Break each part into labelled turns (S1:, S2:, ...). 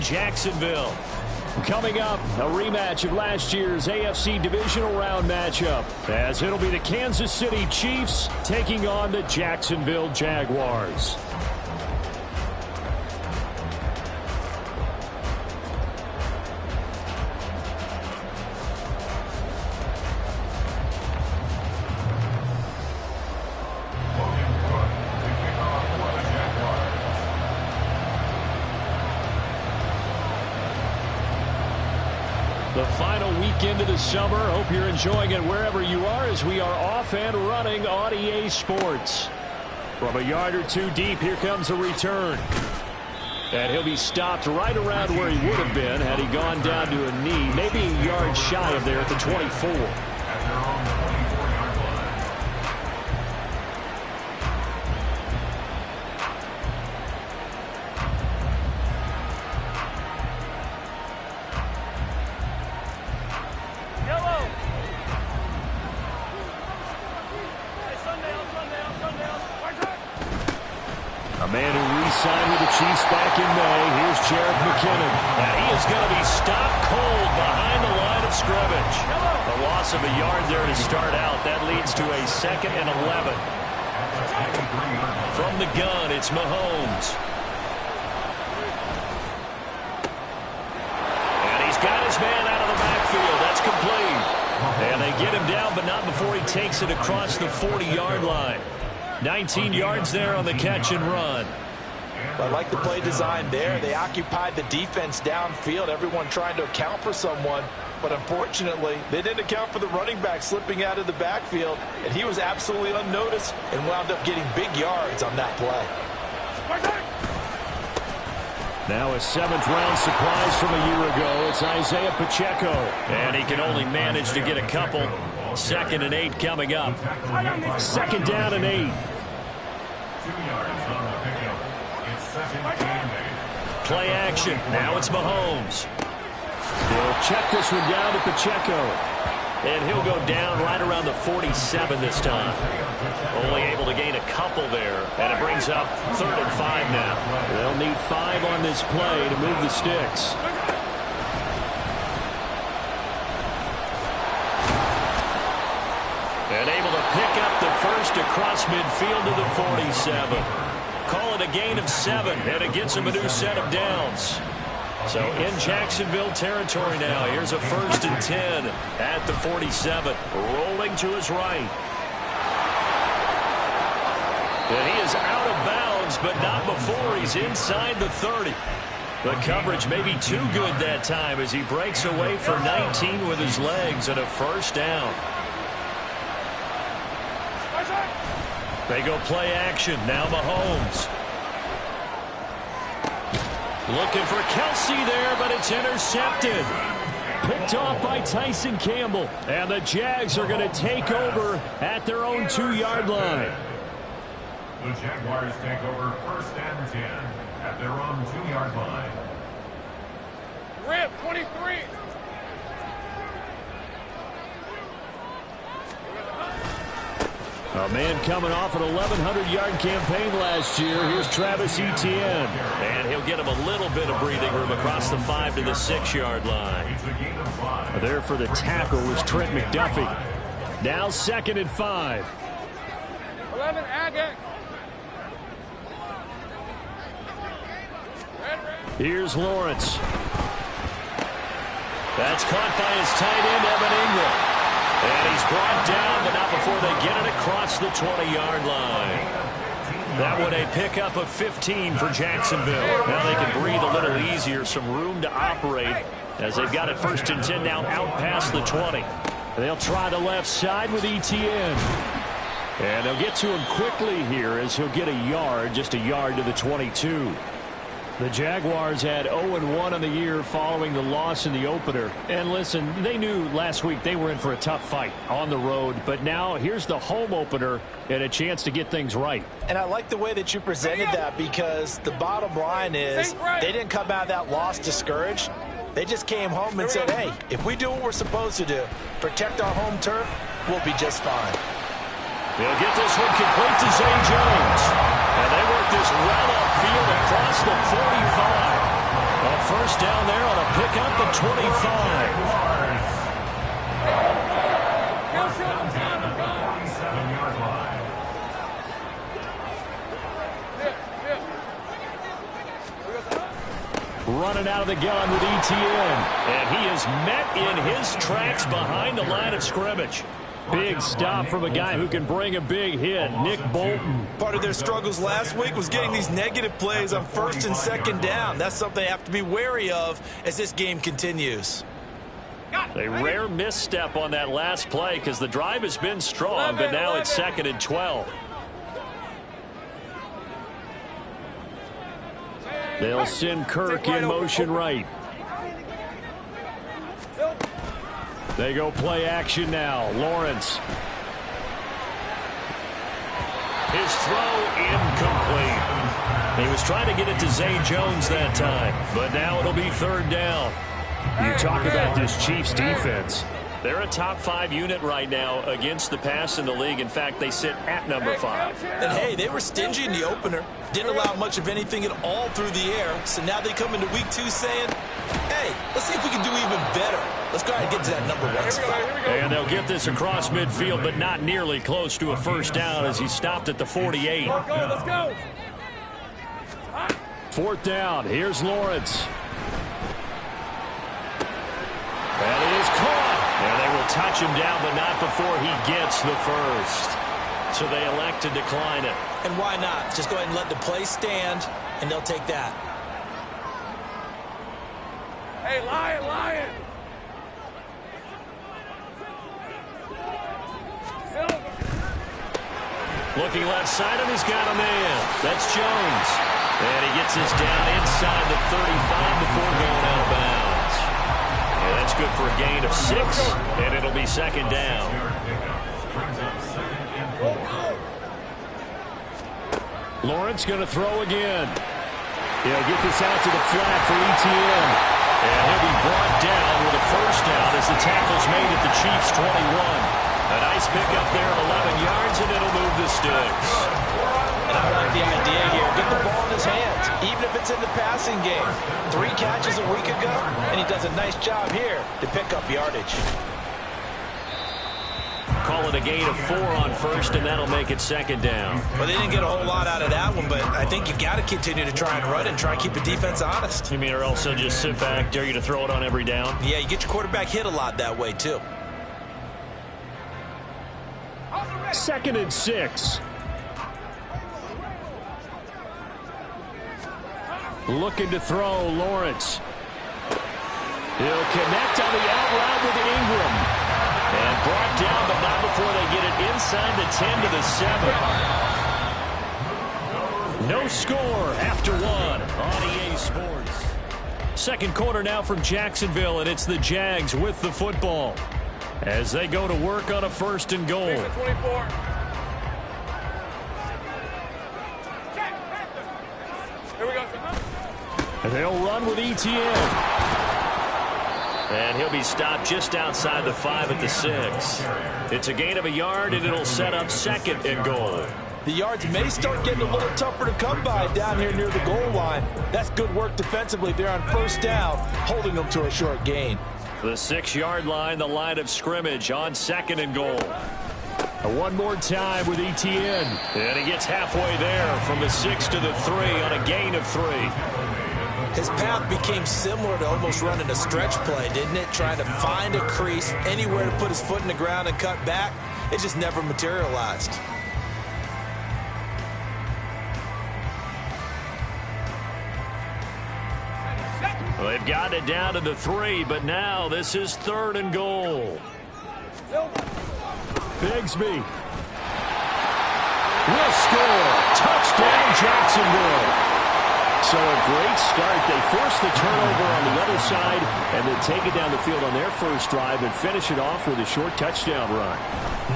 S1: in Jacksonville. Coming up, a rematch of last year's AFC Divisional Round matchup, as it'll be the Kansas City Chiefs taking on the Jacksonville Jaguars. The final weekend of the summer. Hope you're enjoying it wherever you are as we are off and running on EA Sports. From a yard or two deep, here comes a return. And he'll be stopped right around where he would have been had he gone down to a knee, maybe a yard shy of there at the 24.
S2: Signed with the Chiefs back in May. Here's Jerick McKinnon.
S1: And he is going to be stopped cold behind the line of scrimmage. A loss of a yard there to start out. That leads to a 2nd and 11. From the gun, it's Mahomes. And he's got his man out of the backfield. That's complete. And they get him down, but not before he takes it across the 40-yard line. 19 yards there on the catch and run.
S3: I like the play design there. They occupied the defense downfield, everyone trying to account for someone. But unfortunately, they didn't account for the running back slipping out of the backfield, and he was absolutely unnoticed and wound up getting big yards on that play.
S2: Now a 7th-round surprise from a year ago. It's Isaiah Pacheco.
S1: And he can only manage to get a couple. 2nd and 8 coming up.
S2: 2nd down and 8.
S4: 2 yards on the pickup. It's 2nd and 8.
S1: Play action. Now it's Mahomes.
S2: They'll check this one down to Pacheco.
S1: And he'll go down right around the 47 this time. Only able to gain a couple there. And it brings up 3rd and 5 now.
S2: They'll need 5 on this play to move the sticks.
S1: And able to pick up the first across midfield to the 47. Call it a gain of 7, and it gets him a new set of downs. So in Jacksonville territory now. Here's a 1st and 10 at the 47. Rolling to his right. And he is out of bounds, but not before he's inside the 30. The coverage may be too good that time as he breaks away for 19 with his legs and a 1st down. They go play action. Now Mahomes. Looking for Kelsey there, but it's intercepted.
S2: Picked off by Tyson Campbell. And the Jags are going to take over at their own 2-yard line.
S4: The Jaguars take over 1st and 10 at their own 2-yard line.
S5: Rip, 23.
S2: A man coming off an 1,100-yard campaign last year. Here's Travis Etienne.
S1: And he'll get him a little bit of breathing room across the 5 to the 6-yard line.
S2: There for the tackle was Trent McDuffie. Now 2nd and 5.
S5: 11, Agate.
S2: Here's Lawrence.
S1: That's caught by his tight end, Evan Ingram. And he's brought down, but not before they get it across the 20-yard line. That one a pickup of 15 for Jacksonville. Now they can breathe a little easier, some room to operate as they've got it 1st and 10 now out past the 20.
S2: They'll try the left side with Etienne. And they'll get to him quickly here as he'll get a yard, just a yard to the 22. The Jaguars had 0-1 on the year following the loss in the opener. And listen, they knew last week they were in for a tough fight on the road. But now here's the home opener and a chance to get things right.
S3: And I like the way that you presented that, because the bottom line is they didn't come out of that loss discouraged. They just came home and said, hey, if we do what we're supposed to do, protect our home turf, we'll be just fine.
S1: They'll get this one complete to Zay Jones. And they work this well upfield across the 45. A
S2: first down there on a pickup at 25. Running out of the gun with Etienne. And he is met in his tracks behind the line of scrimmage. Big stop from a guy who can bring a big hit, Nick Bolton.
S3: Part of their struggles last week was getting these negative plays on first and second down. That's something they have to be wary of as this game continues.
S2: A rare misstep on that last play because the drive has been strong, but now it's 2nd and 12. They'll send Kirk in motion right. They go play action now. Lawrence. His throw incomplete. He was trying to get it to Zay Jones that time, but now it'll be 3rd down. You talk about this Chiefs defense. They're a top 5 unit right now against the pass in the league. In fact, they sit at number 5.
S3: And hey, they were stingy in the opener. Didn't allow much of anything at all through the air. So now they come into week 2 saying, hey, let's see if we can do even better. Let's go ahead and get to that number 1 spot.
S2: And they'll get this across midfield, but not nearly close to a first down as he stopped at the 48.
S5: Let's go.
S2: 4th down. Here's Lawrence. That is caught. And they will touch him down, but not before he gets the first. So they elect to decline it.
S3: And why not? Just go ahead and let the play stand, and they'll take that.
S5: Hey, Lion.
S2: Looking left side, and he's got a man. That's Jones. And he gets this down inside the 35 before going out of bounds. And that's good for a gain of 6, and it'll be 2nd down. Lawrence going to throw again. He'll get this out to the flat for Etienne. And he'll be brought down with a first down as the tackle's made at the Chiefs' 21. A nice pickup there of 11 yards, and it'll move the sticks.
S3: And I like the idea here. Get the ball in his hands, even if it's in the passing game. 3 catches a week ago, and he does a nice job here to pick up yardage.
S2: Call it a gain of 4 on first, and that'll make it 2nd down.
S3: Well, they didn't get a whole lot out of that one, but I think you got to continue to try and run and try and keep the defense honest.
S2: You mean, or also just sit back, dare you to throw it on every down?
S3: Yeah, you get your quarterback hit a lot that way, too.
S2: 2nd and 6. Looking to throw, Lawrence. He'll connect on the out route with Ingram. And brought down, but not before they get it inside the 10 to the 7. No score after 1 on EA Sports. 2nd quarter now from Jacksonville, and it's the Jags with the football as they go to work on a 1st and goal.
S5: 24. Here we go.
S2: And they'll run with Etienne. And he'll be stopped just outside the 5 at the 6. It's a gain of a yard, and it'll set up 2nd and goal.
S3: The yards may start getting a little tougher to come by down here near the goal line. That's good work defensively there on 1st down, holding them to a short gain.
S2: The 6-yard line, the line of scrimmage on 2nd and goal. One more time with Etienne. And he gets halfway there from the 6 to the 3 on a gain of 3.
S3: His path became similar to almost running a stretch play, didn't it? Trying to find a crease, anywhere to put his foot in the ground and cut back. It just never materialized.
S2: Well, they've got it down to the 3, but now this is 3rd and goal. Bigsby will score. Touchdown, Jacksonville. So a great start. They force the turnover on the other side and then take it down the field on their first drive and finish it off with a short touchdown run.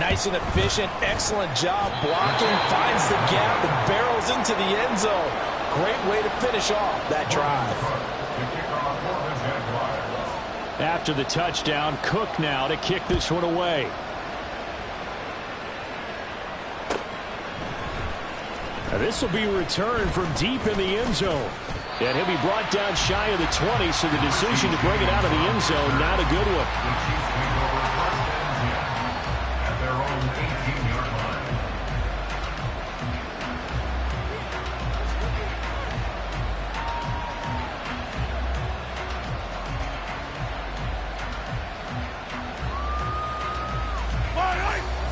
S3: Nice and efficient. Excellent job blocking. Finds the gap and barrels into the end zone. Great way to finish off that drive.
S2: After the touchdown, Cook now to kick this one away. This will be returned from deep in the end zone.
S1: And he'll be brought down shy of the 20, so the decision to bring it out of the end zone, not a good one.
S4: The Chiefs take over first and 10 at their own 18-yard line.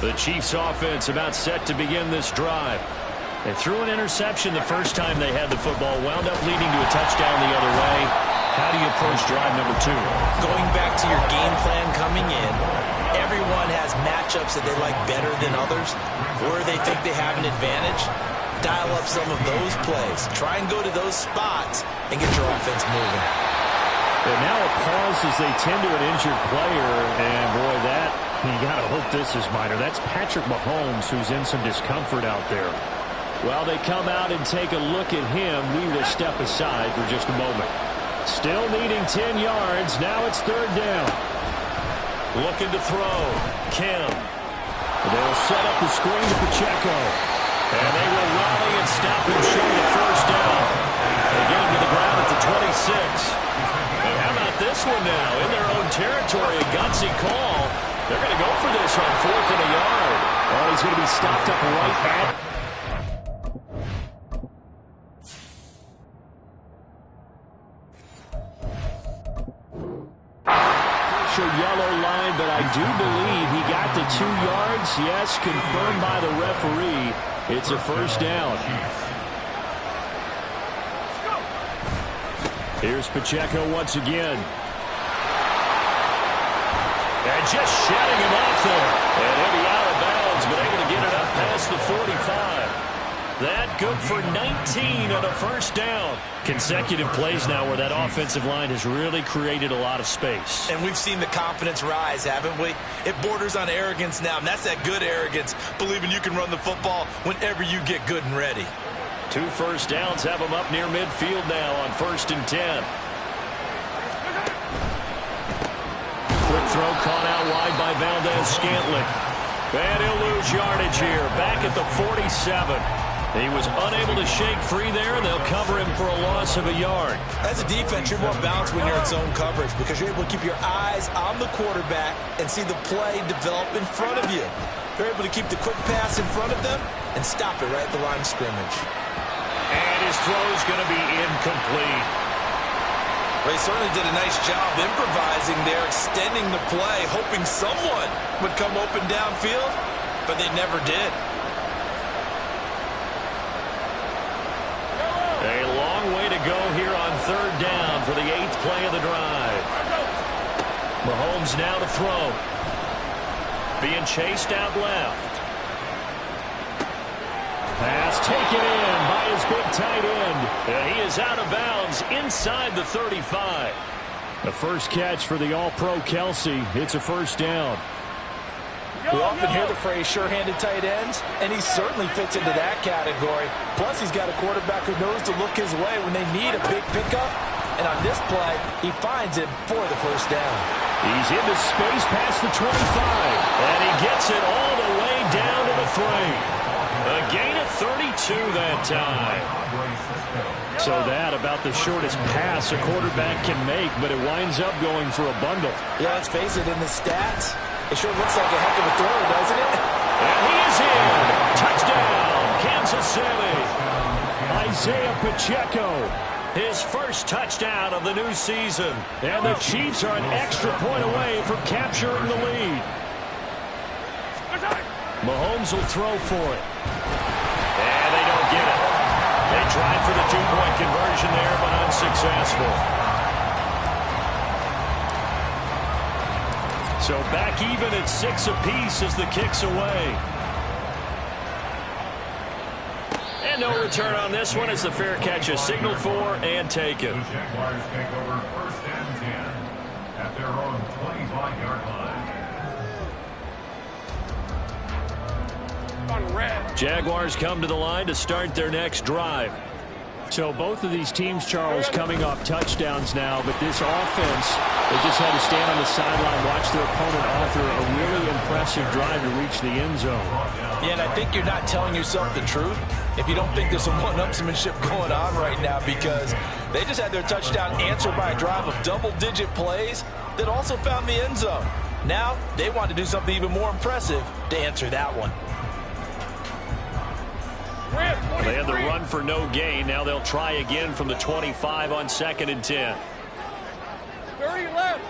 S1: The Chiefs offense about set to begin this drive. They threw an interception the first time they had the football, wound up leading to a touchdown the other way. How do you approach drive number 2?
S3: Going back to your game plan coming in, everyone has matchups that they like better than others, where they think they have an advantage. Dial up some of those plays. Try and go to those spots and get your offense moving.
S1: And now a pause as they tend to an injured player, and boy, you got to hope this is minor. That's Patrick Mahomes, who's in some discomfort out there. While they come out and take a look at him, we will step aside for just a moment. Still needing 10 yards. Now it's third down. Looking to throw. Kim. They'll set up the screen to Pacheco. And they will rally and stop him short of first down. They get him to the ground at the 26. And how about this one now? In their own territory, a gutsy call. They're going to go for this on 4th and a yard. Oh, he's going to be stopped up right at. Yellow line, but I do believe he got the 2 yards. Yes, confirmed by the referee. It's a first down. Here's Pacheco once again. And just shedding him off there. And he'll be out of bounds, but able to get it up past the 45. That good for 19 on a first down. Consecutive plays now where that offensive line has really created a lot of space.
S3: And we've seen the confidence rise, haven't we? It borders on arrogance now, and that's that good arrogance, believing you can run the football whenever you get good and ready.
S1: 2 first downs have them up near midfield now on 1st and 10. Quick throw caught out wide by Valdez-Scantling. And he'll lose yardage here, back at the 47. He was unable to shake free there, and they'll cover him for a loss of a yard.
S3: As a defense, you're more balanced when you're in zone coverage because you're able to keep your eyes on the quarterback and see the play develop in front of you. You're able to keep the quick pass in front of them and stop it right at the line of scrimmage.
S1: And his throw's going to be incomplete.
S3: They certainly did a nice job improvising there, extending the play, hoping someone would come open downfield, but they never did.
S1: A long way to go here on third down for the 8th play of the drive. Mahomes now to throw. Being chased out left. Pass taken in by his big tight end. And he is out of bounds inside the 35. The first catch for the All-Pro Kelsey. It's a first down.
S3: We often hear the phrase sure-handed tight ends, and he certainly fits into that category. Plus, he's got a quarterback who knows to look his way when they need a big pickup. And on this play, he finds it for the first down.
S1: He's into space past the 25, and he gets it all the way down to the 3. A gain of 32 that time. So that about the shortest pass a quarterback can make, but it winds up going for a bundle.
S3: Yeah, let's face it, in the stats, it sure looks like a heck of a throw, doesn't it?
S1: And he is in. Touchdown, Kansas City. Isaiah Pacheco, his first touchdown of the new season. And the Chiefs are an extra point away from capturing the lead. Mahomes will throw for it. And they don't get it. They tried for the 2-point conversion there, but unsuccessful. So back even at 6 apiece as the kick's away. And no return on this one as the fair catch is signaled for and taken.
S4: The Jaguars take over 1st and 10 at their own 25-yard line.
S5: On red.
S1: Jaguars come to the line to start their next drive. So both of these teams, Charles, coming off touchdowns now, but this offense, they just had to stand on the sideline, watch their opponent author a really impressive drive to reach the end zone.
S3: Yeah, and I think you're not telling yourself the truth if you don't think there's some one-upsmanship going on right now, because they just had their touchdown answered by a drive of double-digit plays that also found the end zone. Now they want to do something even more impressive to answer that one.
S2: They had the run for no gain. Now they'll try again from the 25 on 2nd and 10.
S5: 30 left.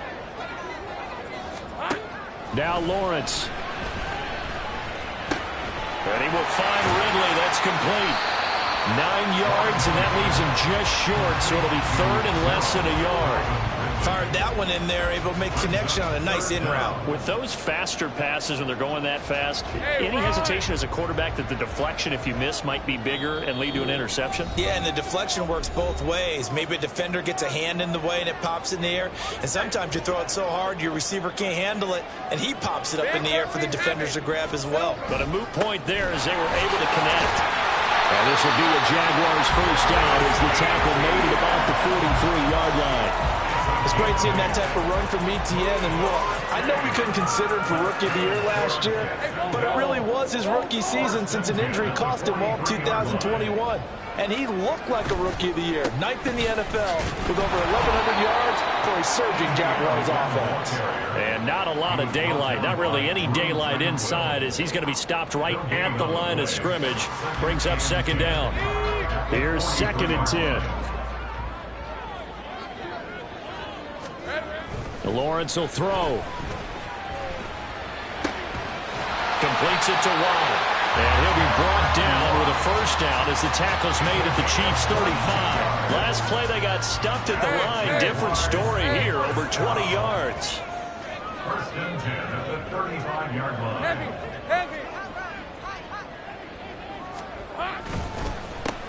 S1: Now Lawrence.
S2: And he will find Ridley. That's complete. 9 yards, and that leaves him just short, so it'll be 3rd and less than a yard.
S3: Fired that one in there, able to make connection on a nice in route.
S2: With those faster passes when they're going that fast, any hesitation as a quarterback that the deflection, if you miss, might be bigger and lead to an interception?
S3: Yeah, and the deflection works both ways. Maybe a defender gets a hand in the way and it pops in the air, and sometimes you throw it so hard your receiver can't handle it, and he pops it up in the air for the defenders to grab as well.
S2: But a moot point there as they were able to connect.
S1: And this will be a Jaguars first down as the tackle made at about the 43-yard line.
S3: It's great seeing that type of run from Etienne, and look, I know we couldn't consider him for Rookie of the Year last year, but it really was his rookie season since an injury cost him all 2021. And he looked like a Rookie of the Year, 9th in the NFL with over 1,100 yards for a surging Jaguars offense.
S2: And not a lot of daylight, not really any daylight inside, as he's going to be stopped right at the line of scrimmage. Brings up 2nd down.
S1: Here's 2nd and 10. Lawrence will throw.
S2: Completes it to Waddle. And he'll be brought down with a first down as the tackle's made at the Chiefs' 35. Last play they got stuffed at the line. Different story here, over 20 yards.
S4: 1st and 10 at the 35-yard line.
S5: Heavy.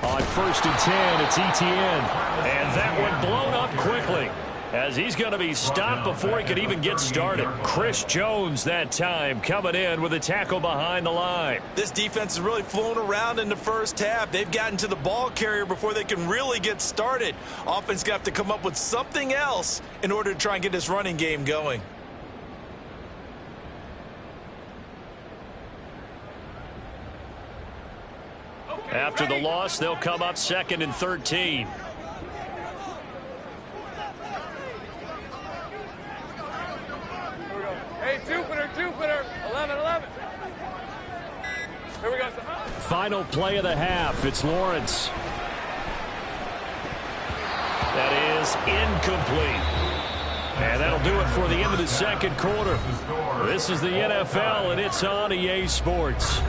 S1: On 1st and 10, it's Etienne.
S2: And that one blown up quickly, as he's going to be stopped before he could even get started. Chris Jones that time coming in with a tackle behind the line.
S3: This defense has really flown around in the first half. They've gotten to the ball carrier before they can really get started. Offense going to have to come up with something else in order to try and get this running game going.
S2: After the loss, they'll come up 2nd and 13.
S5: Hey, Jupiter. 11. Here we go.
S1: Final play of the half. It's Lawrence.
S2: That is incomplete. And that'll do it for the end of the 2nd quarter. This is the NFL, and it's on EA Sports.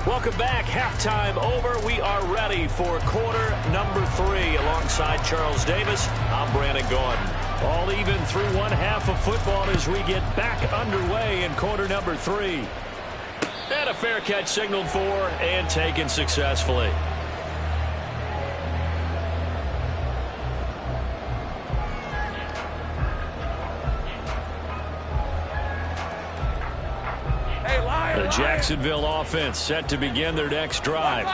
S2: Welcome back. Halftime over. We are ready for quarter number 3. Alongside Charles Davis, I'm Brandon Gaudin. All even through one half of football as we get back underway in quarter number 3. And a fair catch signaled for and taken successfully. The Jacksonville offense set to begin their next drive.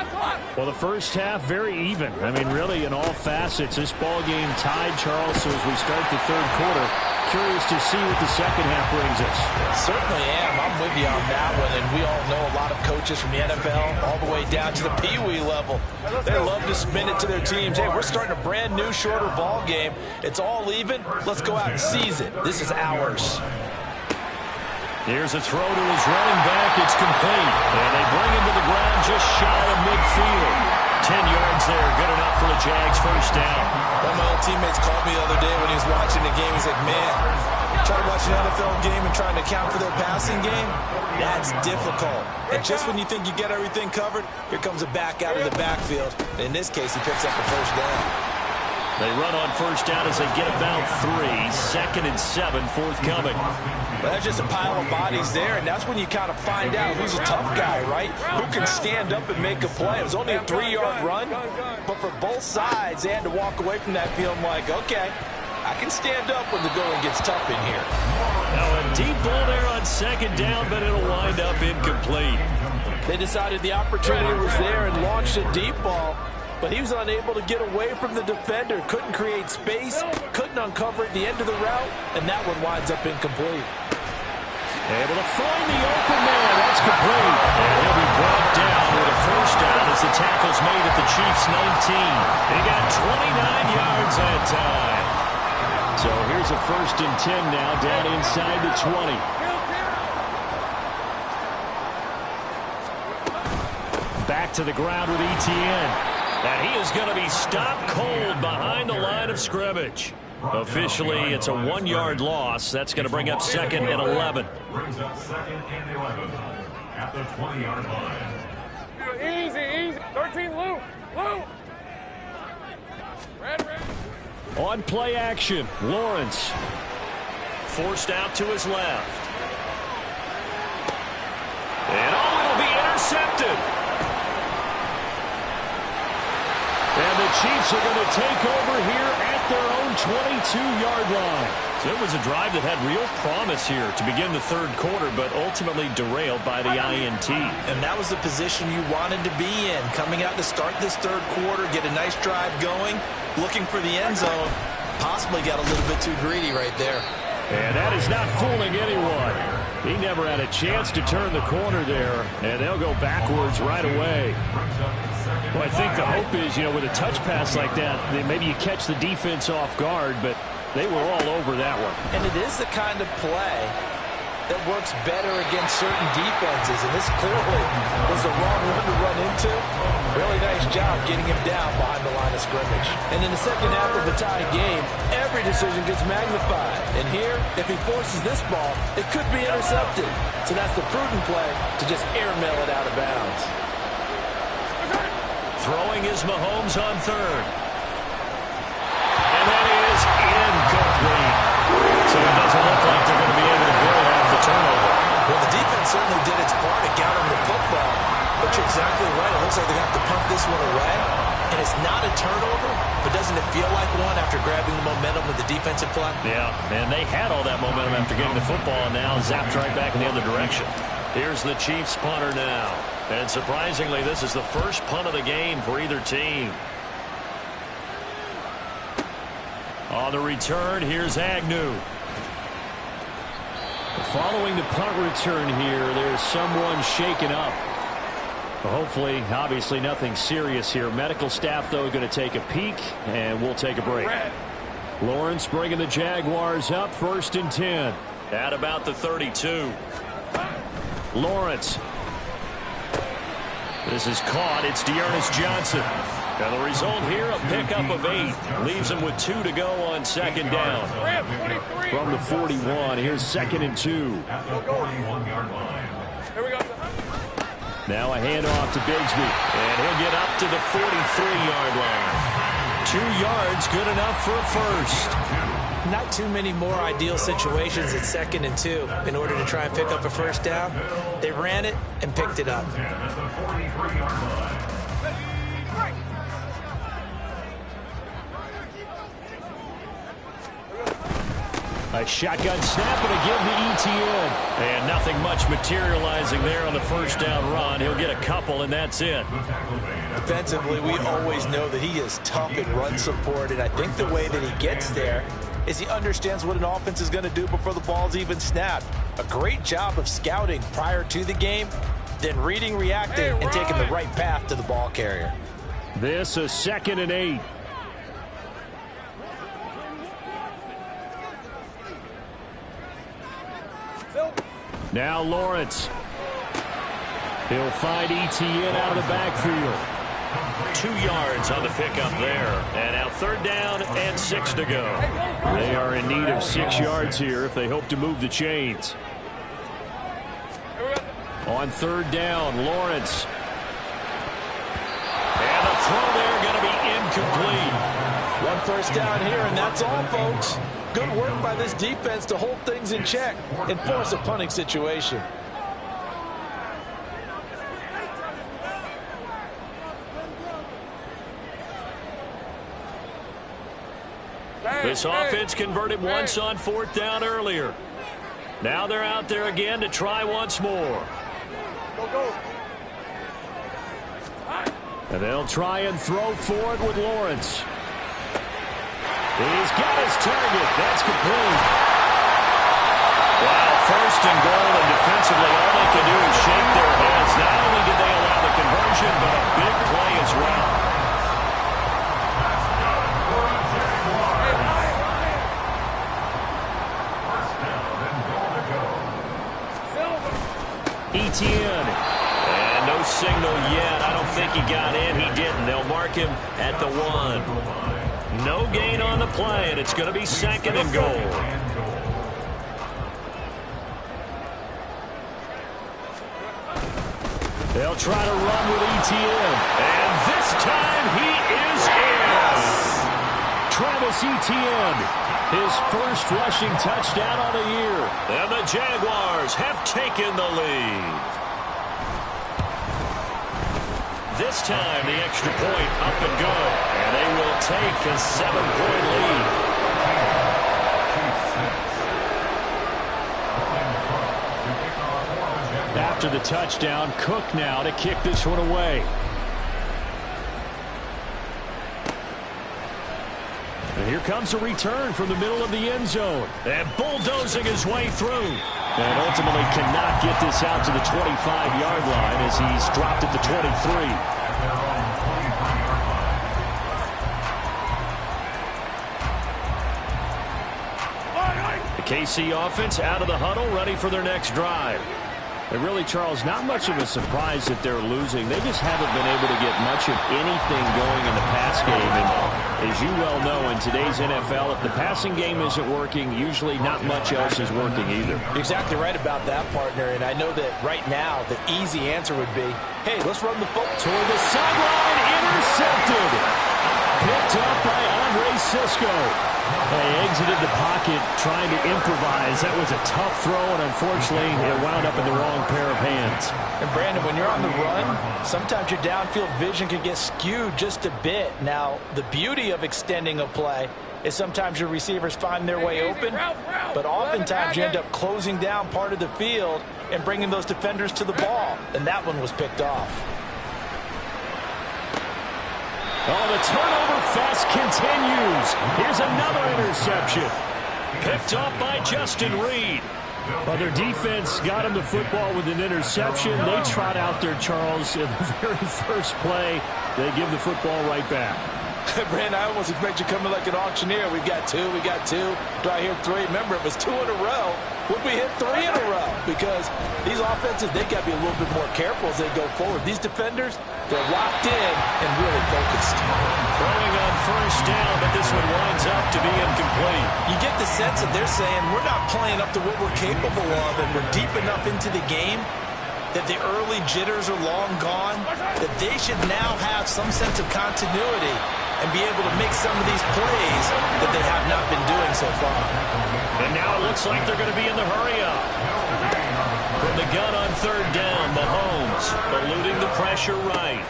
S1: Well, the first half, very even. I mean, really, in all facets, this ball game tied, Charles, so as we start the 3rd quarter. Curious to see what the second half brings us.
S3: Certainly am. I'm with you on that one, and we all know a lot of coaches from the NFL all the way down to the Pee-wee level. They love to spin it to their teams. Hey, we're starting a brand new, shorter ball game. It's all even. Let's go out and seize it. This is ours.
S2: Here's a throw to his running back. It's complete. And they bring him to the ground just shy of midfield. 10 yards there. Good enough for the Jags first down.
S3: One of my old teammates called me the other day when he was watching the game. He's like, man, trying to watch an NFL game and trying to account for their passing game, that's difficult. And just when you think you get everything covered, here comes a back out of the backfield. In this case, he picks up a first down.
S2: They run on first down as they get about 3. 2nd and 7 forthcoming.
S3: Well, that's just a pile of bodies there, and that's when you kind of find out who's a tough guy, right? Who can stand up and make a play. It was only a 3-yard run, but for both sides, they had to walk away from that feeling like, okay, I can stand up when the going gets tough in here.
S2: Now a deep ball there on second down, but it'll wind up incomplete.
S3: They decided the opportunity was there and launched a deep ball, but he was unable to get away from the defender. Couldn't create space, couldn't uncover at the end of the route, and that one winds up incomplete.
S2: Able to find the open man. That's complete. And he'll be brought down with a first down as the tackle's made at the Chiefs' 19. They got 29 yards that time. So here's a 1st and 10 now, down inside the 20. Back to the ground with Etienne. And he is going to be stopped cold behind the line of scrimmage. Officially, it's a 1-yard loss. That's going to bring up 2nd and 11.
S4: Brings up 2nd and 11 at the 20-yard line.
S5: Easy. 13, Lou. Red.
S2: On play action, Lawrence. Forced out to his left. And it'll be intercepted. And the Chiefs are going to take over here at their own 22-yard line. So it was a drive that had real promise here to begin the 3rd quarter, but ultimately derailed by the INT.
S3: And that was the position you wanted to be in. Coming out to start this 3rd quarter, get a nice drive going, looking for the end zone. Possibly got a little bit too greedy right there.
S2: And that is not fooling anyone. He never had a chance to turn the corner there, and they'll go backwards right away. Well, I think the hope is, with a touch pass like that, maybe you catch the defense off guard, but they were all over that one.
S3: And it is the kind of play that works better against certain defenses, and this clearly was the wrong one to run into. Really nice job getting him down behind the line of scrimmage. And in the second half of a tie game, every decision gets magnified. And here, if he forces this ball, it could be intercepted. So that's the prudent play to just airmail it out of bounds.
S2: Throwing is Mahomes on 3rd. And that is incomplete. So it doesn't look like they're going to be able to build off the turnover.
S3: Well, the defense certainly did its part. It got him the football. But you're exactly right. It looks like they're going to have to punt this one away. And it's not a turnover, but doesn't it feel like one after grabbing the momentum with the defensive play?
S2: Yeah, and they had all that momentum after getting the football, and now zapped right back in the other direction. Here's the Chiefs punter now. And surprisingly, this is the first punt of the game for either team. On the return, here's Agnew. Following the punt return here, there's someone shaken up. Hopefully, obviously nothing serious here. Medical staff, though, going to take a peek, and we'll take a break. Lawrence bringing the Jaguars up, 1st and 10. At about the 32. Lawrence. This is caught. It's Dearness Johnson. And the result here, a pickup of 8. Leaves him with 2 to go on 2nd down. From the 41, here's 2nd and 2.
S4: At the 41-yard line.
S5: Here we go.
S2: Now a handoff to Bigsby. And he'll get up to the 43-yard line. 2 yards, good enough for a first.
S3: Not too many more ideal situations at 2nd and 2 in order to try and pick up a first down. They ran it and picked it up.
S4: At the 43-yard line.
S2: A shotgun snap and a give to Etienne. And nothing much materializing there on the first down run. He'll get a couple, and that's it.
S3: Defensively, we always know that he is tough in run support, and I think the way that he gets there is he understands what an offense is going to do before the ball's even snapped. A great job of scouting prior to the game, then reading, reacting, and taking the right path to the ball carrier.
S2: This a 2nd and 8. Now Lawrence. He'll find Etienne out of the backfield. 2 yards on the pickup there. And now 3rd down and 6 to go. They are in need of 6 yards here if they hope to move the chains. On 3rd down, Lawrence. And the throw there going to be incomplete.
S3: 1 first down here, and that's all, folks. Good work by this defense to hold things in check and force a punting situation.
S1: This offense converted once on 4th down earlier. Now they're out there again to try once more.
S5: Go.
S2: And they'll try and throw for it with Lawrence. He's got his target. That's complete.
S1: Wow, 1st and goal, and defensively all they can do is shake their heads. Not only did they allow the conversion, but a big play as well.
S2: Etienne.
S1: And no signal yet. I don't think he got in. He didn't. They'll mark him at the 1. No gain on the play, and it's going to be 2nd and goal.
S2: They'll try to run with Etienne.
S1: And this time he is in.
S2: Travis Etienne, his first rushing touchdown on the year.
S1: And the Jaguars have taken the lead. This time the extra point up and good. And they will take a 7-point lead.
S2: After the touchdown, Cook now to kick this one away. And here comes a return from the middle of the end zone.
S1: And bulldozing his way through.
S2: And ultimately cannot get this out to the 25-yard line as he's dropped at the 23. The KC offense out of the huddle, ready for their next drive. And really, Charles, not much of a surprise that they're losing. They just haven't been able to get much of anything going in the pass game. And as you well know, in today's NFL, if the passing game isn't working, usually not much else is working either.
S3: You're exactly right about that, partner. And I know that right now the easy answer would be, hey, let's run the football.
S2: Toward the sideline, intercepted. Picked up by Andre Cisco. They exited the pocket trying to improvise. That was a tough throw, and unfortunately, it wound up in the wrong pair of hands.
S3: And, Brandon, when you're on the run, sometimes your downfield vision can get skewed just a bit. Now, the beauty of extending a play is sometimes your receivers find their way open, but oftentimes you end up closing down part of the field and bringing those defenders to the ball, and that one was picked off.
S2: Oh, the turnover fest continues. Here's another interception.
S1: Picked up by Justin Reed.
S2: Well, their defense got him the football with an interception. They trot out there, Charles, in the very first play. They give the football right back.
S3: Brandon, I almost expect you coming like an auctioneer. We got two. Do I hear 3? Remember, it was 2 in a row. Would we hit 3 in a row? Because these offenses, they got to be a little bit more careful as they go forward. These defenders, they're locked in and really focused.
S1: Throwing on 1st down, but this one winds up to be incomplete.
S3: You get the sense that they're saying we're not playing up to what we're capable of, and we're deep enough into the game that the early jitters are long gone, that they should now have some sense of continuity and be able to make some of these plays that they have not been doing so far.
S1: And now it looks like they're going to be in the hurry-up. From the gun on 3rd down, Mahomes eluding the pressure right.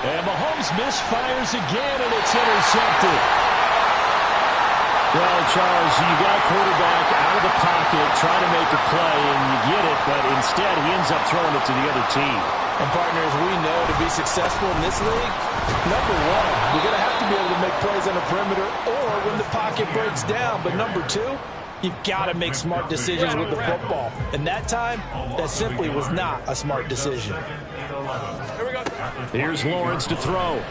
S2: And Mahomes misfires again, and it's intercepted. Well, Charles, you got a quarterback out of the pocket, trying to make a play, and you get it, but instead he ends up throwing it to the other team.
S3: And, partners, we know to be successful in this league, number one, you're going to have to be able to make plays on the perimeter or when the pocket breaks down. But number 2, you've got to make smart decisions with the football. And that time, that simply was not a smart decision.
S5: Here we go.
S2: Here's Lawrence to throw.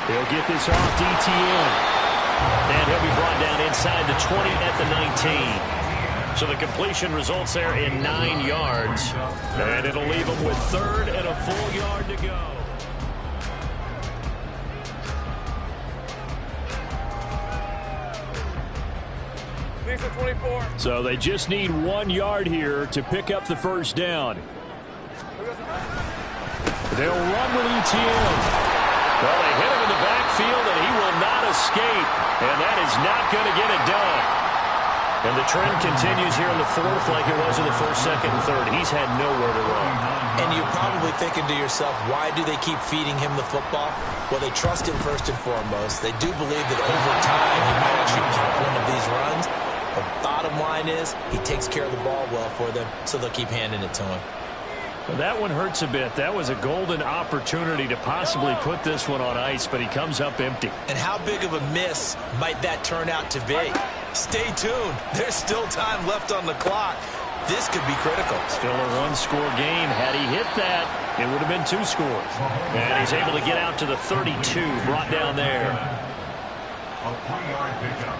S2: He'll get this off to Etienne.
S1: And he'll be brought down inside the 20 at the 19. So the completion results there in 9 yards. And it'll leave them with 3rd and a full yard to go.
S5: Lisa 24.
S2: So they just need 1 yard here to pick up the 1st down. They'll run with Etienne.
S1: Well, they hit him in the backfield, and he will not escape. And that is not going to get it done. And the trend continues here in the 4th like it was in the 1st, 2nd, and 3rd. He's had nowhere to run.
S3: And you're probably thinking to yourself, why do they keep feeding him the football? Well, they trust him first and foremost. They do believe that over time he might actually pop one of these runs. But bottom line is he takes care of the ball well for them, so they'll keep handing it to him.
S2: Well, that one hurts a bit. That was a golden opportunity to possibly put this one on ice, but he comes up empty.
S3: And how big of a miss might that turn out to be? Stay tuned. There's still time left on the clock. This could be critical.
S2: Still a one-score game. Had he hit that, it would have been 2 scores. And he's able to get out to the 32, brought down there.
S4: A 3-yard pickup.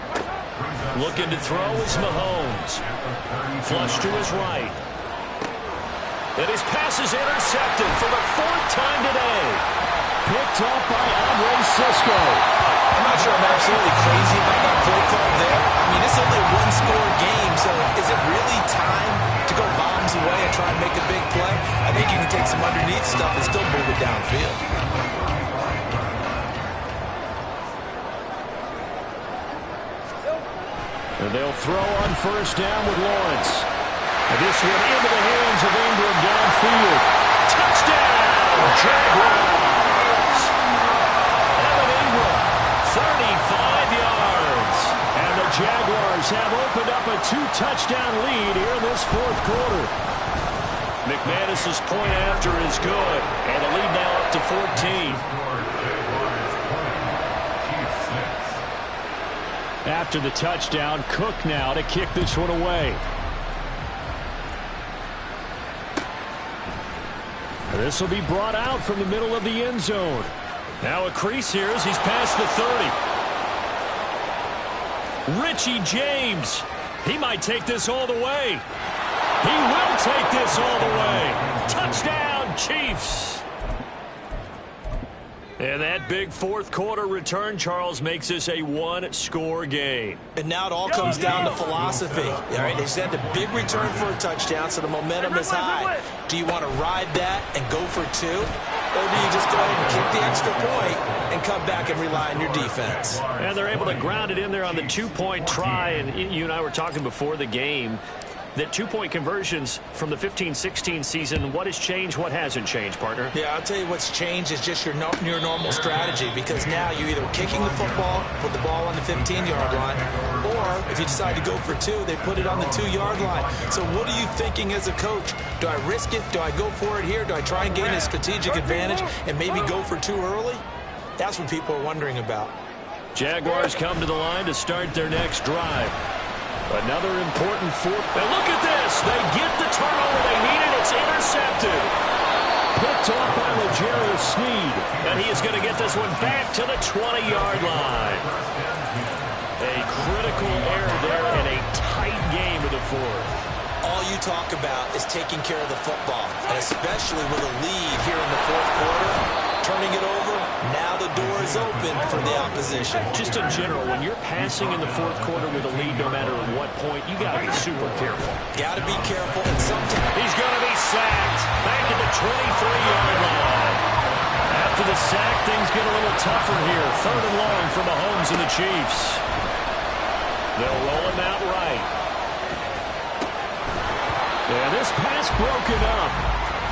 S2: Looking to throw is Mahomes. Flush to his right. And his pass is intercepted for the 4th time today. Picked off by Andre Cisco.
S3: I'm not sure I'm absolutely crazy about that play call there. I mean, it's only a one-score game, so is it really time to go bombs away and try and make a big play? I think you can take some underneath stuff and still move it downfield.
S2: And they'll throw on first down with Lawrence. And this one into the hands of Ingram downfield. Touchdown, Jaguars! Evan Ingram, 35 yards. And the Jaguars have opened up a 2-touchdown lead here in this 4th quarter. McManus's point after is good. And the lead now up to 14. After the touchdown, Cook now to kick this one away. This will be brought out from the middle of the end zone. Now a crease here as he's past the 30. Richie James. He might take this all the way. He will take this all the way. Touchdown, Chiefs. And that big 4th quarter return, Charles, makes this a 1-score game.
S3: And now it all comes down to philosophy. All right, they send a big return for a touchdown, so the momentum is high. Do you want to ride that and go for 2? Or do you just go ahead and kick the extra point and come back and rely on your defense?
S2: And they're able to ground it in there on the 2-point try. And you and I were talking before the game that 2-point conversions from the 15-16 season, what has changed, what hasn't changed, partner?
S3: Yeah, I'll tell you what's changed is just your normal strategy, because now you're either kicking the football with the ball on the 15-yard line, or if you decide to go for 2, they put it on the 2-yard line. So what are you thinking as a coach? Do I risk it? Do I go for it here? Do I try and gain a strategic advantage and maybe go for 2 early? That's what people are wondering about.
S2: Jaguars come to the line to start their next drive. Another important 4th. And look at this. They get the turnover they needed. It's intercepted. Picked off by L'Jarius Sneed. And he is going to get this one back to the 20-yard line. A critical error there in a tight game in the 4th.
S3: All you talk about is taking care of the football, and especially with a lead here in the 4th quarter, turning it over, now the door is open for the opposition.
S2: Just in general, when you're passing in the 4th quarter with a lead, no matter at what point, you got to be super careful.
S3: Got to be careful, and sometimes
S2: he's going to be sacked back at the 23-yard line. After the sack, things get a little tougher here. 3rd and long for Mahomes and the Chiefs. They'll roll him out right. And this pass broken up.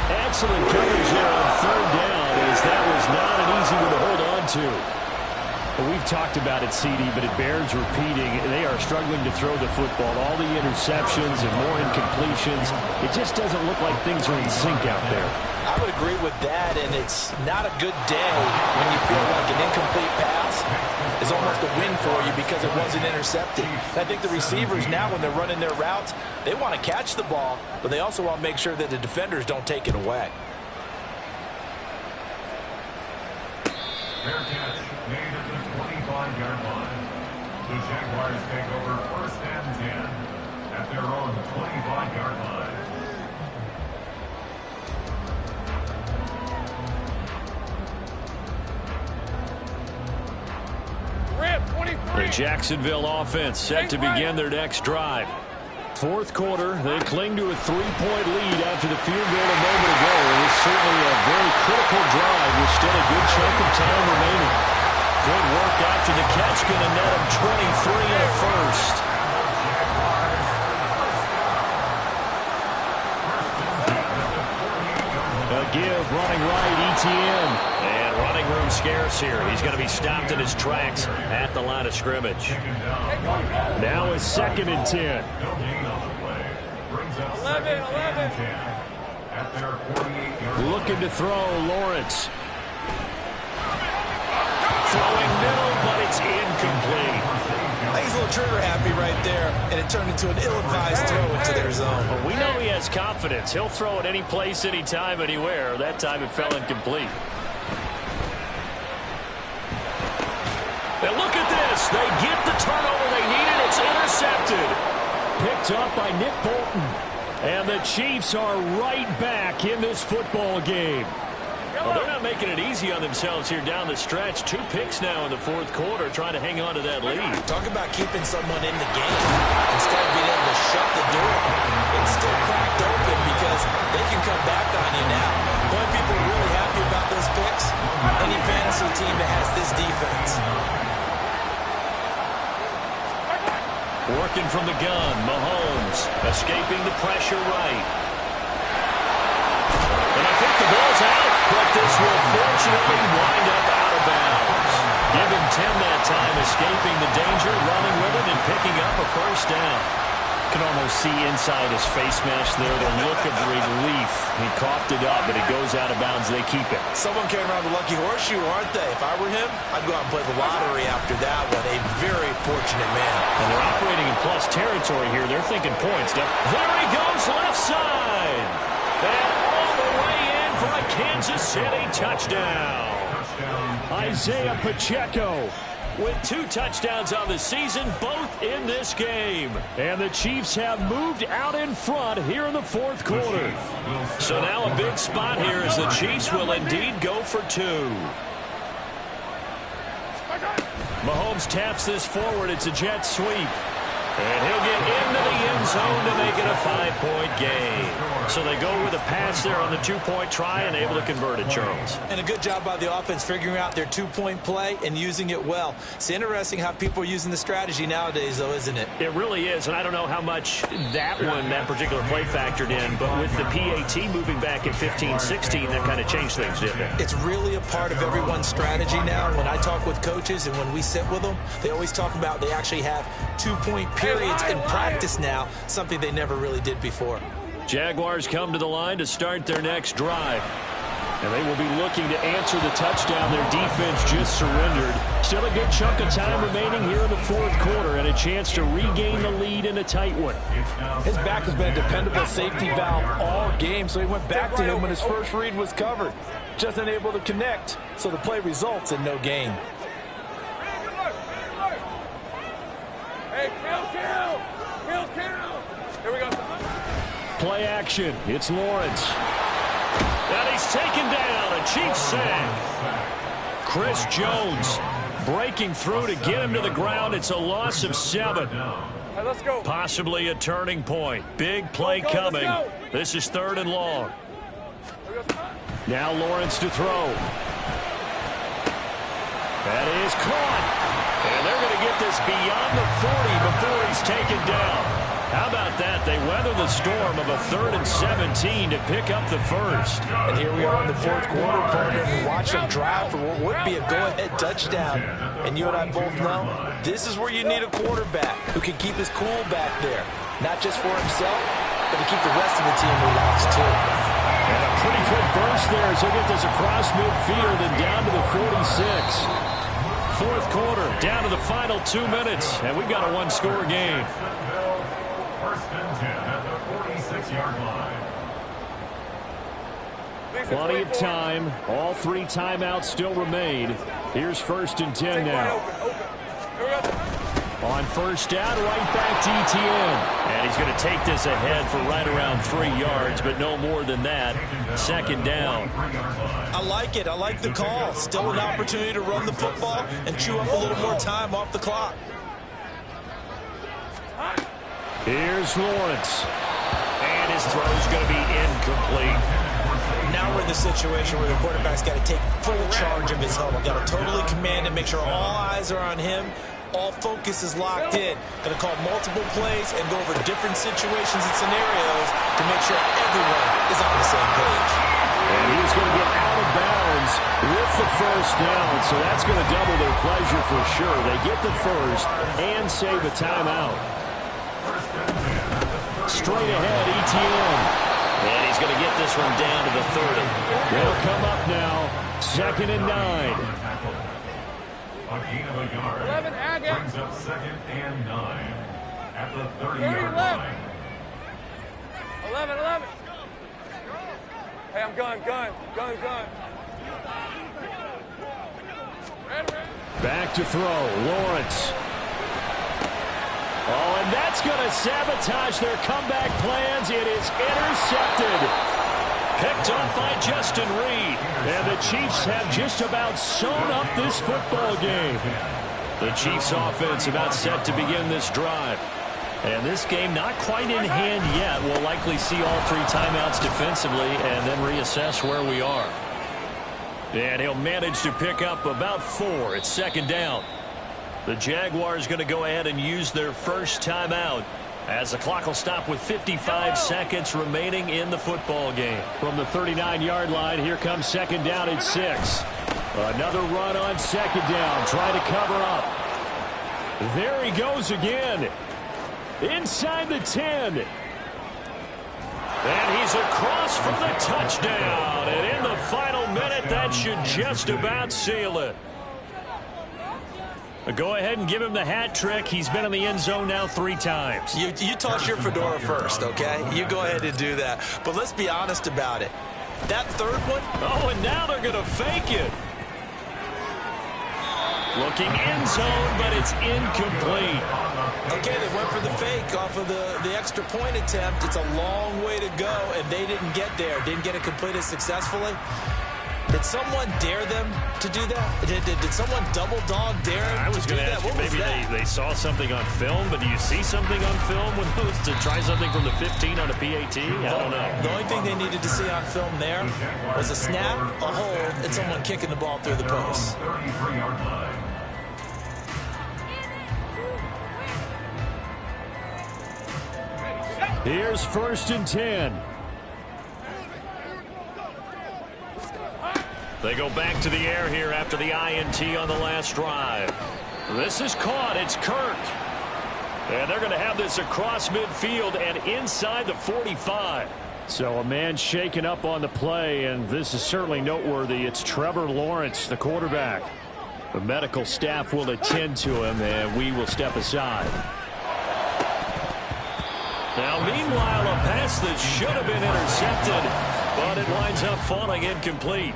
S2: Excellent coverage there on 3rd down, as that was not an easy one to hold on to. Well, we've talked about it, CD, but it bears repeating. They are struggling to throw the football. All the interceptions and more incompletions. It just doesn't look like things are in sync out there.
S3: I would agree with that, and it's not a good day when you feel like an incomplete pass is almost a win for you because it wasn't intercepted. I think the receivers now, when they're running their routes, they want to catch the ball, but they also want to make sure that the defenders don't take it away.
S4: Fair catch made at the 25-yard line. The Jaguars take over 1st and 10 at their own 25-yard line.
S2: The Jacksonville offense set to begin their next drive. 4th quarter, they cling to a 3-point lead after the field goal a moment ago. It's certainly a very critical drive with still a good chunk of time remaining. Good work after the catch, going to net him 23 and a first.
S1: give, running right, Etienne.
S2: And running room scarce here. He's going to be stopped in his tracks at the line of scrimmage.
S1: Now it's 2nd and 10.
S4: 11.
S1: Looking to throw, Lawrence.
S2: Throwing middle, but it's incomplete.
S3: I think he's a little trigger happy right there, and it turned into an ill-advised throw into their zone.
S2: Well, we know he has confidence. He'll throw it any place, anytime, anywhere. That time it fell incomplete. And look at this. They get the turnover they needed. It's intercepted.
S1: Picked up by Nick Bolton. And the Chiefs are right back in this football game.
S2: Well, they're not making it easy on themselves here down the stretch. 2 picks now in the 4th quarter, trying to hang on to that lead.
S3: Talk about keeping someone in the game instead of being able to shut the door. It's still cracked open because they can come back on you now. The only people really happy about those picks, any fantasy team that has this defense.
S2: Working from the gun, Mahomes escaping the pressure right. And I think the ball's out, but this will fortunately wind up out of bounds. Give him 10 that time, escaping the danger, running with it, and picking up a 1st down.
S1: Can almost see inside his face mask there the look of relief. He coughed it up, but it goes out of bounds. They keep it.
S3: Someone came around the lucky horseshoe, aren't they? If I were him, I'd go out and play the lottery after that one. A very fortunate man.
S2: And they're operating in plus territory here. They're thinking points. There he goes, left side. And all the way in for a Kansas City touchdown.
S1: Isaiah Pacheco
S2: with 2 touchdowns on the season, both in this game.
S1: And the Chiefs have moved out in front here in the 4th quarter.
S2: So now a big spot here as the Chiefs will indeed go for 2. Mahomes taps this forward. It's a jet sweep. And he'll get into the end zone to make it a 5-point game. So they go with a pass there on the 2-point try and able to convert it, Charles.
S3: And a good job by the offense figuring out their 2-point play and using it well. It's interesting how people are using the strategy nowadays, though, isn't it?
S2: It really is, and I don't know how much that particular play factored in, but with the PAT moving back at 15-16, that kind of changed things, didn't it?
S3: It's really a part of everyone's strategy now. When I talk with coaches and when we sit with them, they always talk about they actually have 2-point periods in practice now, something they never really did before.
S2: Jaguars come to the line to start their next drive.
S1: And they will be looking to answer the touchdown their defense just surrendered. Still a good chunk of time remaining here in the 4th quarter and a chance to regain the lead in a tight one.
S6: His back has been a dependable safety valve all game, so he went back to him when his first read was covered. Just unable to connect, so the play results in no gain.
S5: Hey, kill. Here we go.
S1: Play action. It's Lawrence.
S2: And he's taken down. A Chiefs sack. Chris Jones breaking through to get him to the ground. It's a loss of 7.
S5: Hey, let's go.
S2: Possibly a turning point. Big play coming. This is 3rd and long.
S1: Now Lawrence to throw. That is caught.
S2: And they're going to get this beyond the 40 before he's taken down. How about that? They weather the storm of a 3rd and 17 to pick up the 1st.
S3: And here we are in the 4th quarter, partner, and watch them drive for what would be a go-ahead touchdown. And you and I both know this is where you need a quarterback who can keep his cool back there. Not just for himself, but to keep the rest of the team relaxed, too.
S1: And a pretty quick burst there as he'll get this across midfield and down to the 46. 4th quarter, down to the final 2 minutes, and we've got a 1-score game.
S4: 1st and 10 at the 46-yard line.
S1: Plenty of time. All 3 timeouts still remain. Here's 1st and 10 now. On 1st down, right back to Etienne.
S2: And he's going to take this ahead for right around 3 yards, but no more than that. 2nd down.
S3: I like it. I like the call. Still an opportunity to run the football and chew up a little more time off the clock.
S1: Here's Lawrence.
S2: And his throw is going to be incomplete.
S3: Now we're in the situation where the quarterback's got to take full charge of his huddle. Got to totally command and make sure all eyes are on him. All focus is locked in. Going to call multiple plays and go over different situations and scenarios to make sure everyone is on the same page.
S1: And he's going to get out of bounds with the first down. So that's going to double their pleasure for sure. They get the first and save a timeout. Straight ahead, Etienne.
S2: And he's going to get this one down to the 30.
S1: They'll come up now, 2nd and 9.
S4: A gain of a yard.
S5: 11, Agate.
S4: Brings up 2nd and 9 at the 30-yard
S5: left.
S4: line.
S5: 11. Hey, I'm gun.
S1: Back to throw, Lawrence. Oh, and that's going to sabotage their comeback plans. It is intercepted.
S2: Picked off by Justin Reed.
S1: And the Chiefs have just about sewn up this football game.
S2: The Chiefs offense about set to begin this drive. And this game not quite in hand yet. We'll likely see all 3 timeouts defensively and then reassess where we are.
S1: And he'll manage to pick up about 4. It's 2nd down.
S2: The Jaguars going to go ahead and use their first timeout as the clock will stop with 55 seconds remaining in the football game.
S1: From the 39-yard line, here comes 2nd down at 6. Another run on 2nd down. Try to cover up. There he goes again. Inside the 10.
S2: And he's across for the touchdown. And in the final minute, that should just about seal it.
S1: Go ahead and give him the hat trick. He's been in the end zone now 3 times.
S6: You toss your fedora first, okay? You go ahead and do that. But let's be honest about it. That third one.
S2: Oh, and now they're going to fake it. Looking end zone, but it's incomplete.
S6: Okay, they went for the fake off of the extra point attempt. It's a long way to go, and they didn't get there. Didn't get it completed successfully. Did someone dare them to do that? Did someone double dog dare them
S2: I was
S6: to do
S2: going to
S6: that?
S2: ask you,
S6: What was
S2: maybe
S6: that?
S2: they saw something on film, but do you see something on film with those to try something from the 15 on a PAT? I don't know.
S6: The only thing they needed to see on film there was a snap, a hold, and someone kicking the ball through the post.
S4: 33-yard line.
S1: Here's 1st and 10.
S2: They go back to the air here after the INT on the last drive. This is caught. It's Kirk. And they're going to have this across midfield and inside the 45.
S1: So a man shaken up on the play, and this is certainly noteworthy. It's Trevor Lawrence, the quarterback. The medical staff will attend to him, and we will step aside.
S2: Now, meanwhile, a pass that should have been intercepted, but it winds up falling incomplete.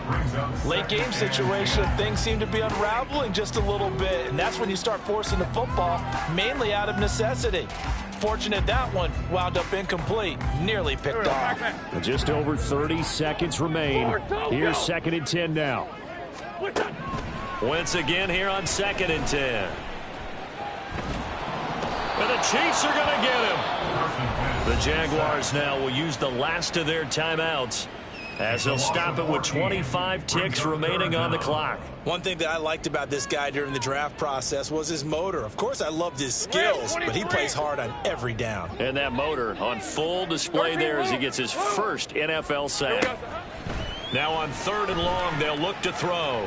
S6: Late game situation, things seem to be unraveling just a little bit, and that's when you start forcing the football, mainly out of necessity. Fortunate that one wound up incomplete, nearly picked off.
S1: Just over 30 seconds remain. Here's 2nd and 10 now.
S2: Once again here on 2nd and 10. And the Chiefs are going to get him. The Jaguars now will use the last of their timeouts as they'll stop it with 25 ticks remaining on the clock.
S6: One thing that I liked about this guy during the draft process was his motor. Of course, I loved his skills, but he plays hard on every down.
S2: And that motor on full display there as he gets his first NFL sack. Now on 3rd and long, they'll look to throw.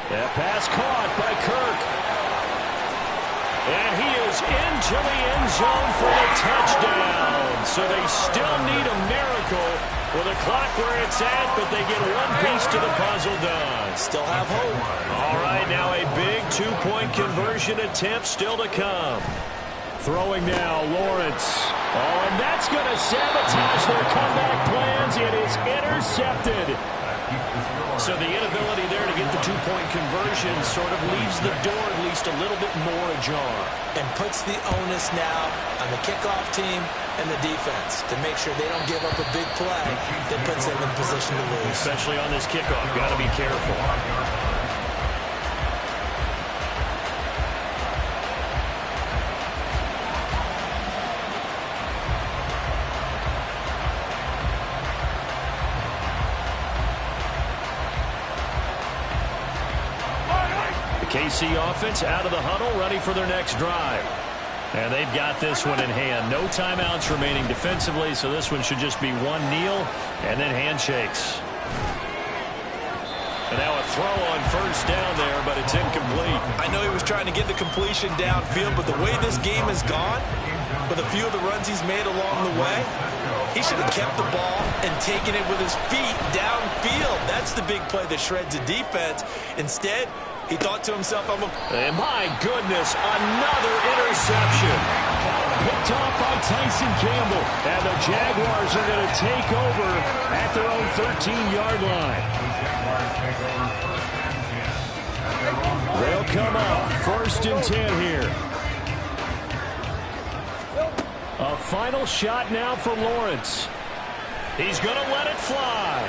S1: That pass caught by Kirk.
S2: And he is into the end zone for the touchdown. So they still need a miracle with the clock where it's at, but they get one piece to the puzzle done.
S6: Still have hope.
S2: All right, now a big 2-point conversion attempt still to come.
S1: Throwing now, Lawrence. Oh, and that's going to sabotage their comeback plans. It is intercepted.
S2: So the inability there to get the 2-point conversion sort of leaves the door at least a little bit more ajar.
S6: And puts the onus now on the kickoff team and the defense to make sure they don't give up a big play that puts them in position to lose.
S2: Especially on this kickoff. Got to be careful. KC offense out of the huddle, ready for their next drive. And they've got this one in hand. No timeouts remaining defensively, so this one should just be one kneel and then handshakes.
S1: And now a throw on first down there, but it's incomplete.
S6: I know he was trying to get the completion downfield, but the way this game has gone, with a few of the runs he's made along the way, he should have kept the ball and taken it with his feet downfield. That's the big play that shreds a defense. Instead, he thought to himself,
S1: and my goodness, another interception. Picked off by Tyson Campbell. And the Jaguars are going to take over at their own 13-yard line. They'll come up 1st and 10 here. A final shot now for Lawrence. He's going to let it fly.